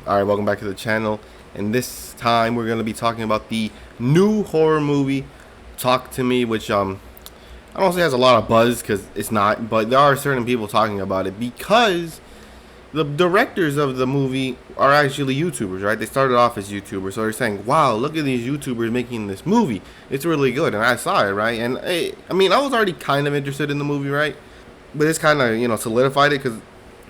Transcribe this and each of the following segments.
Alright, welcome back to the channel, and this time we're going to be talking about the new horror movie, Talk to Me, which I don't say has a lot of buzz, because it's not, but there are certain people talking about it, because the directors of the movie are actually YouTubers, right? They started off as YouTubers, so they're saying, wow, look at these YouTubers making this movie, it's really good, and I saw it, right? And I was already kind of interested in the movie, right? But it's kind of, solidified it, because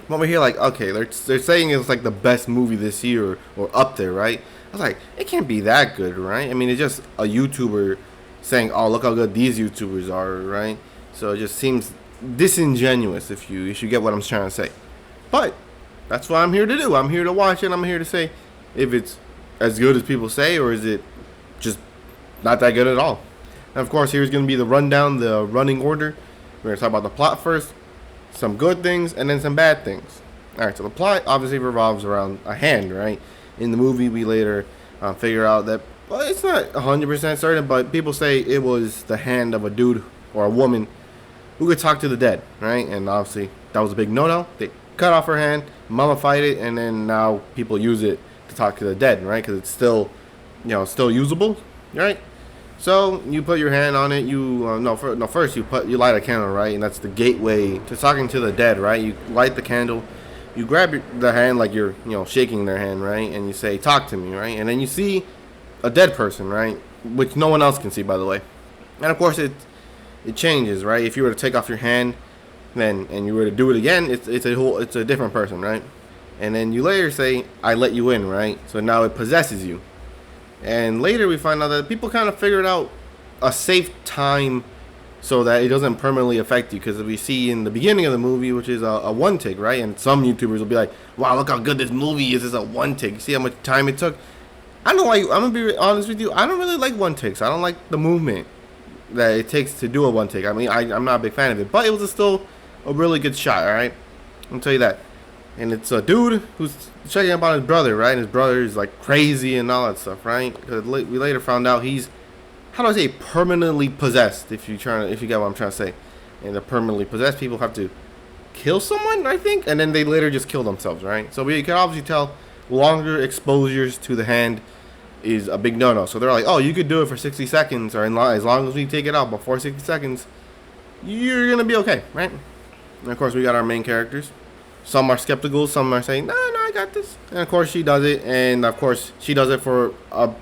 when we hear like, okay, they're saying it's like the best movie this year or up there, right? I was like, it can't be that good, right? I mean, it's just a YouTuber saying, oh, look how good these YouTubers are, right? So it just seems disingenuous if you get what I'm trying to say. But that's what I'm here to do. I'm here to watch it. I'm here to say if it's as good as people say, or is it just not that good at all. And of course, here's going to be the rundown, the running order. We're going to talk about the plot first, some good things, and then some bad things. Alright, so the plot obviously revolves around a hand, right? In the movie, we later figure out that, well, it's not 100% certain, but people say it was the hand of a dude or a woman who could talk to the dead, right? And obviously, that was a big no-no. They cut off her hand, mummified it, and then now people use it to talk to the dead, right? Because it's still, still usable, right? So you put your hand on it. First you light a candle, right, and that's the gateway to talking to the dead, right? You light the candle, you grab the hand like you're shaking their hand, right, and you say, "Talk to me," right, and then you see a dead person, right, which no one else can see, by the way, and of course it changes, right? If you were to take off your hand, and you were to do it again, it's a different person, right, and then you later say, "I let you in," right, so now it possesses you. And later we find out that people kind of figured out a safe time so that it doesn't permanently affect you. Because we see in the beginning of the movie, which is a one take, right? And some YouTubers will be like, wow, look how good this movie is. It's a one take. See how much time it took? I don't like, I'm going to be honest with you, I don't really like one takes. I don't like the movement that it takes to do a one take. I mean, I'm not a big fan of it. But it was still a really good shot, alright? I'll tell you that. And it's a dude who's checking up on his brother, right? And his brother is like crazy and all that stuff, right? Because we later found out he's, how do I say, permanently possessed. If you get what I'm trying to say. And the permanently possessed people have to kill someone, I think, and then they later just kill themselves, right? So we can obviously tell longer exposures to the hand is a big no-no. So they're like, oh, you could do it for 60 seconds, or as long as we take it out before 60 seconds, you're gonna be okay, right? And of course, we got our main characters. Some are skeptical, some are saying, no, I got this. And of course she does it, and of course she does it for a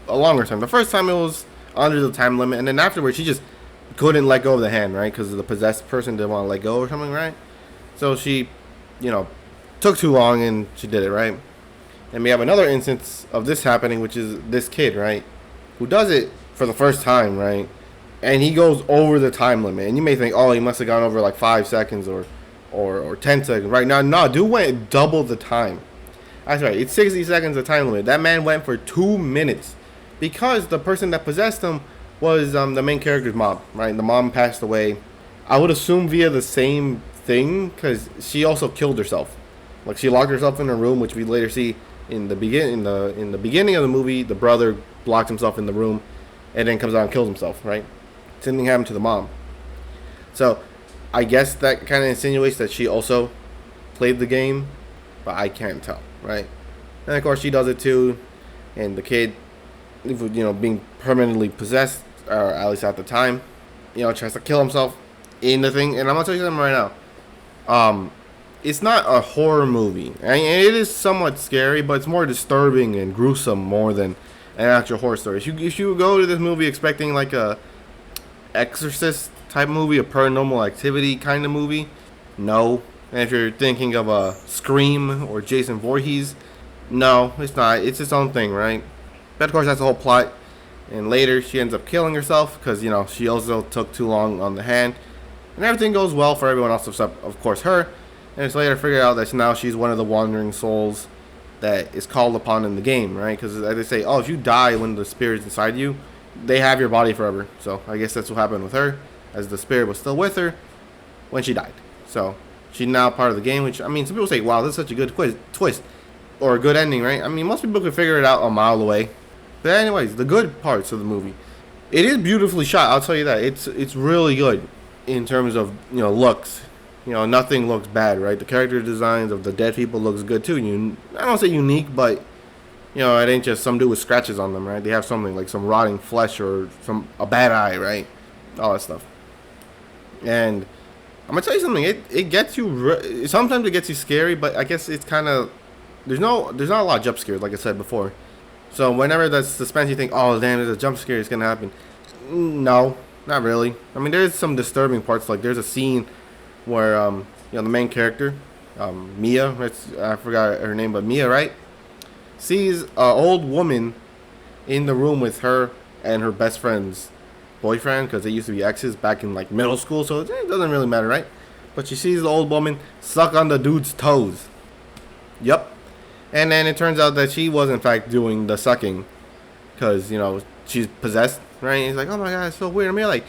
longer time. The first time it was under the time limit, and then afterwards she just couldn't let go of the hand, right? Because the possessed person didn't want to let go or something, right? So she, took too long and she did it, right? And we have another instance of this happening, which is this kid, right? Who does it for the first time, right? And he goes over the time limit. And you may think, oh, he must have gone over like 5 seconds or 10 seconds. Right now, no, dude went double the time. That's right, it's 60 seconds of time limit. That man went for 2 minutes because the person that possessed him was the main character's mom, right? The mom passed away. I would assume via the same thing, because she also killed herself. Like, she locked herself in her room, which we later see in the beginning of the movie. The brother locked himself in the room and then comes out and kills himself, right? Same thing happened to the mom. So I guess that kind of insinuates that she also played the game, but I can't tell, right? And of course she does it too, and the kid, being permanently possessed, or at least at the time, tries to kill himself in the thing. And I'm gonna tell you something right now. It's not a horror movie, and it is somewhat scary, but it's more disturbing and gruesome more than an actual horror story. If you go to this movie expecting like a Exorcist type movie, a paranormal activity kind of movie, no. And if you're thinking of a Scream or Jason Voorhees, no, it's not. It's its own thing, right? But of course, that's the whole plot. And later, she ends up killing herself because she also took too long on the hand, and everything goes well for everyone else except, of course, her. And it's later figured out that now she's one of the wandering souls that is called upon in the game, right? Because they say, oh, if you die when the spirit's inside you, they have your body forever. So I guess that's what happened with her, as the spirit was still with her when she died. So she's now part of the game, which, I mean, some people say, wow, that's such a good twist, or a good ending, right? I mean, most people could figure it out a mile away. But anyways, the good parts of the movie. It is beautifully shot, I'll tell you that. It's really good in terms of, looks. nothing looks bad, right? The character designs of the dead people looks good too. I don't say unique, but it ain't just some dude with scratches on them, right? They have something like some rotting flesh or a bad eye, right? All that stuff. And I'm gonna tell you something. It gets you. Sometimes it gets you scary, but I guess it's kind of there's not a lot of jump scares, like I said before. So whenever there's suspense, you think, oh damn, there's a jump scare, it's gonna happen. No, not really. I mean, there's some disturbing parts. Like there's a scene where the main character, Mia, I forgot her name, but Mia, right, sees an old woman in the room with her and her best friend's boyfriend, because they used to be exes back in like middle school, so it doesn't really matter, right? But she sees the old woman suck on the dude's toes. Yep. And then it turns out that she was in fact doing the sucking, because she's possessed, right? And he's like, oh my god, it's so weird. I mean, like,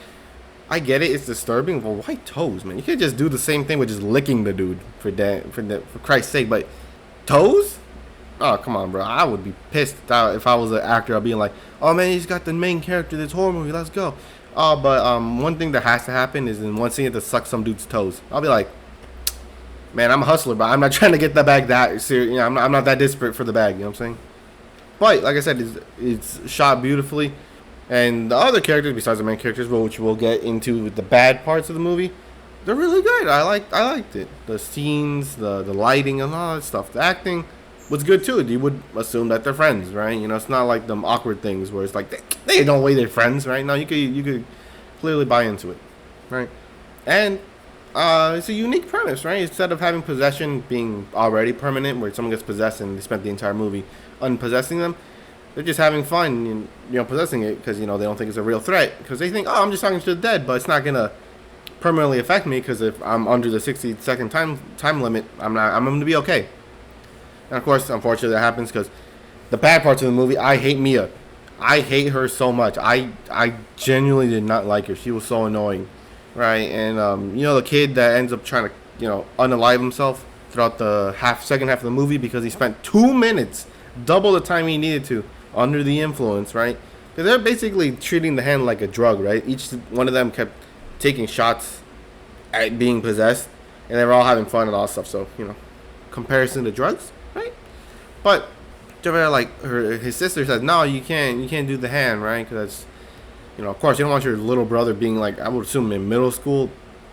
I get it, it's disturbing, but why toes, man? You can't just do the same thing with just licking the dude for Christ's sake. But toes? Oh, come on, bro. I would be pissed if I was an actor. I'd be like, oh man, he's got the main character of this horror movie. Let's go. But one thing that has to happen is in one scene to suck some dude's toes. I'll be like, man, I'm a hustler, but I'm not trying to get the bag that serious. I'm not that desperate for the bag. You know what I'm saying? But like I said, it's shot beautifully, and the other characters besides the main characters, which we'll get into with the bad parts of the movie, they're really good. I liked it. The scenes, the lighting, and all that stuff. The acting was good too. You would assume that they're friends, right? It's not like them awkward things where it's like they don't way they're friends, right? No, you could clearly buy into it, right? And it's a unique premise, right? Instead of having possession being already permanent, where someone gets possessed and they spent the entire movie unpossessing them, they're just having fun, possessing it because they don't think it's a real threat, because they think, oh, I'm just talking to the dead, but it's not gonna permanently affect me, because if I'm under the 60-second time limit, I'm gonna be okay. And of course, unfortunately, that happens, because the bad parts of the movie, I hate Mia. I hate her so much. I genuinely did not like her. She was so annoying, right? And the kid that ends up trying to unalive himself throughout the second half of the movie, because he spent 2 minutes, double the time he needed to, under the influence, right? Because they're basically treating the hand like a drug, right? Each one of them kept taking shots at being possessed, and they were all having fun and all stuff. So comparison to drugs, right? But like his sister says, no, you can't do the hand, right? Because of course you don't want your little brother being like, I would assume in middle school,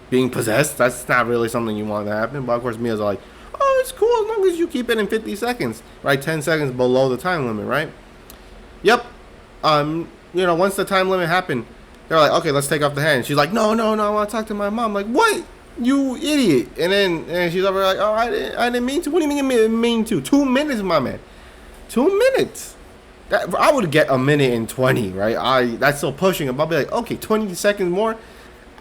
being possessed. That's not really something you want to happen. But of course Mia's like, oh, it's cool as long as you keep it in 50 seconds, right? 10 seconds below the time limit, right? Yep. Once the time limit happened, they're like, okay, let's take off the hand. She's like, no, I want to talk to my mom. Like, what? You idiot. And she's over like, oh, I didn't mean to. What do you mean you mean to? 2 minutes, my man. 2 minutes. I would get a minute and 20, right? That's still pushing it. I'll be like, okay, 20 seconds more,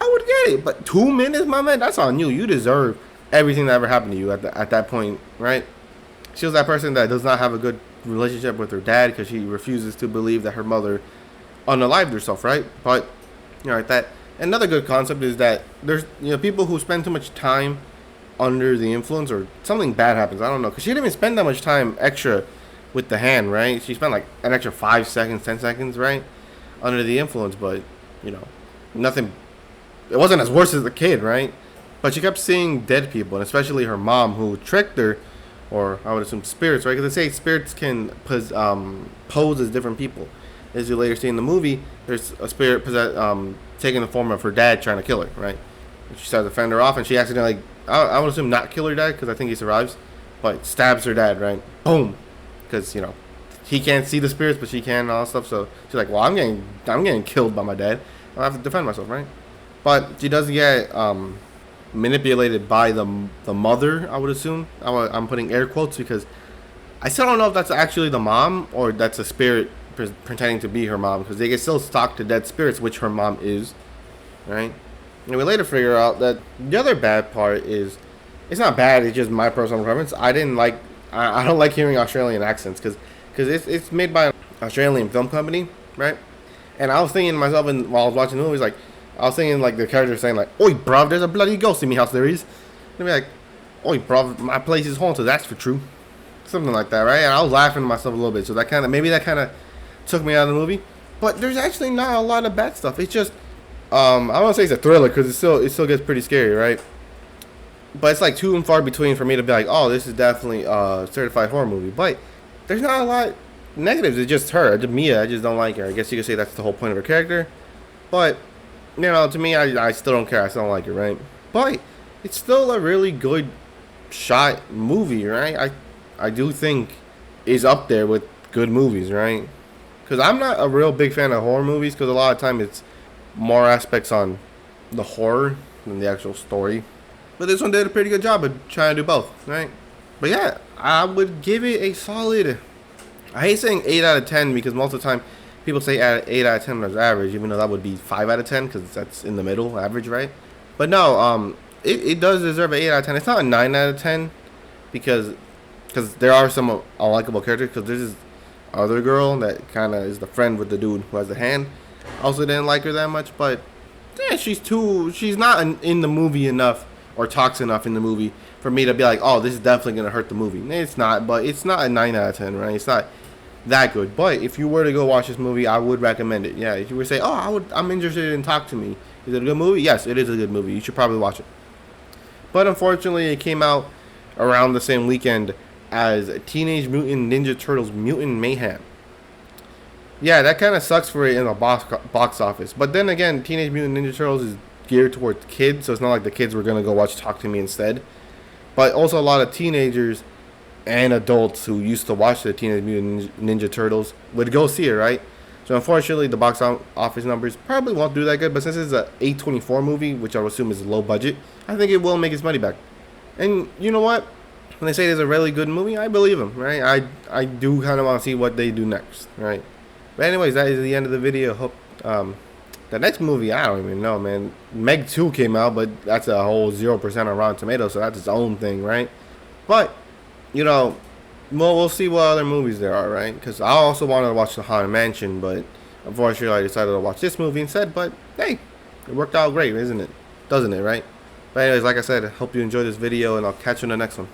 I would get it. But 2 minutes, my man, that's on you. You deserve everything that ever happened to you at that point, right? She was that person that does not have a good relationship with her dad, because she refuses to believe that her mother unalived herself, right? But that another good concept is that there's people who spend too much time under the influence, or something bad happens. I don't know, because she didn't even spend that much time extra with the hand, right? She spent like an extra 5 seconds, 10 seconds, right, under the influence, but nothing. It wasn't as worse as the kid, right? But she kept seeing dead people, and especially her mom, who tricked her, or I would assume spirits, right? Because they say spirits can pose as different people. As you later see in the movie, there's a spirit taking the form of her dad trying to kill her, right? And she tries to fend her off, and she accidentally, I would assume not kill her dad, because I think he survives, but stabs her dad, right? Boom. Because he can't see the spirits, but she can and all that stuff. So she's like, well, I'm getting killed by my dad. I have to defend myself, right? But she does get manipulated by the mother, I would assume. I'm putting air quotes, because I still don't know if that's actually the mom or that's a spirit pretending to be her mom, because they can still talk to dead spirits, which her mom is, right? And we later figure out that the other bad part is, it's not bad, it's just my personal preference. I don't like hearing Australian accents, because it's made by an Australian film company, right? And I was thinking to myself, while I was watching the movies, like, I was thinking like the character saying like, oi bruv, there's a bloody ghost in me house, there is. And be like, oi bruv, my place is haunted, that's for true. Something like that, right? And I was laughing to myself a little bit, so that kind of took me out of the movie. But there's actually not a lot of bad stuff. It's just I don't want to say it's a thriller, because it still gets pretty scary, right? but it's like too and far between for me to be like, oh, this is definitely a certified horror movie. But there's not a lot negatives. It's just her, Mia. I just don't like her. I guess you could say that's the whole point of her character. But you know, to me, I still don't care. I still don't like it, right? But it's still a really good shot movie, right? I do think is up there with good movies, right? Because I'm not a real big fan of horror movies because a lot of time it's more aspects on the horror than the actual story. But this one did a pretty good job of trying to do both, right? But yeah, I would give it a solid. I hate saying 8 out of 10 because most of the time people say 8 out of 10 is average, even though that would be 5 out of 10 because that's in the middle, average, right? But no, it does deserve an 8 out of 10. It's not a 9 out of 10 because there are some unlikable characters. Because there's this other girl that kind of is the friend with the dude who has the hand. Also didn't like her that much, but yeah, she's not in the movie enough or talks enough in the movie for me to be like, oh, this is definitely gonna hurt the movie. It's not, but it's not a 9 out of 10, right? It's not that good. But if you were to go watch this movie, I would recommend it. Yeah, if you were to say, oh, I'm interested in Talk to Me, is it a good movie? Yes, it is a good movie. You should probably watch it. But unfortunately, it came out around the same weekend as Teenage Mutant Ninja Turtles Mutant Mayhem. Yeah, that kind of sucks for it in the box office. But then again, Teenage Mutant Ninja Turtles is geared towards kids, so it's not like the kids were going to go watch Talk to Me instead. But also a lot of teenagers and adults who used to watch the Teenage Mutant Ninja Turtles would go see it, right? So unfortunately, the box office numbers probably won't do that good. But since it's a A24 movie, which I would assume is low budget, I think it will make its money back. And you know what? When they say it's a really good movie, I believe them, right? I do kind of want to see what they do next, right? But anyways, that is the end of the video. Hope the next movie, I don't even know, man. Meg 2 came out, but that's a whole 0% on Rotten Tomatoes, so that's its own thing, right? But you know, we'll see what other movies there are, right? Because I also wanted to watch The Haunted Mansion, but unfortunately I decided to watch this movie instead. But hey, it worked out great, isn't it? Doesn't it, right? But anyways, like I said, I hope you enjoyed this video, and I'll catch you in the next one.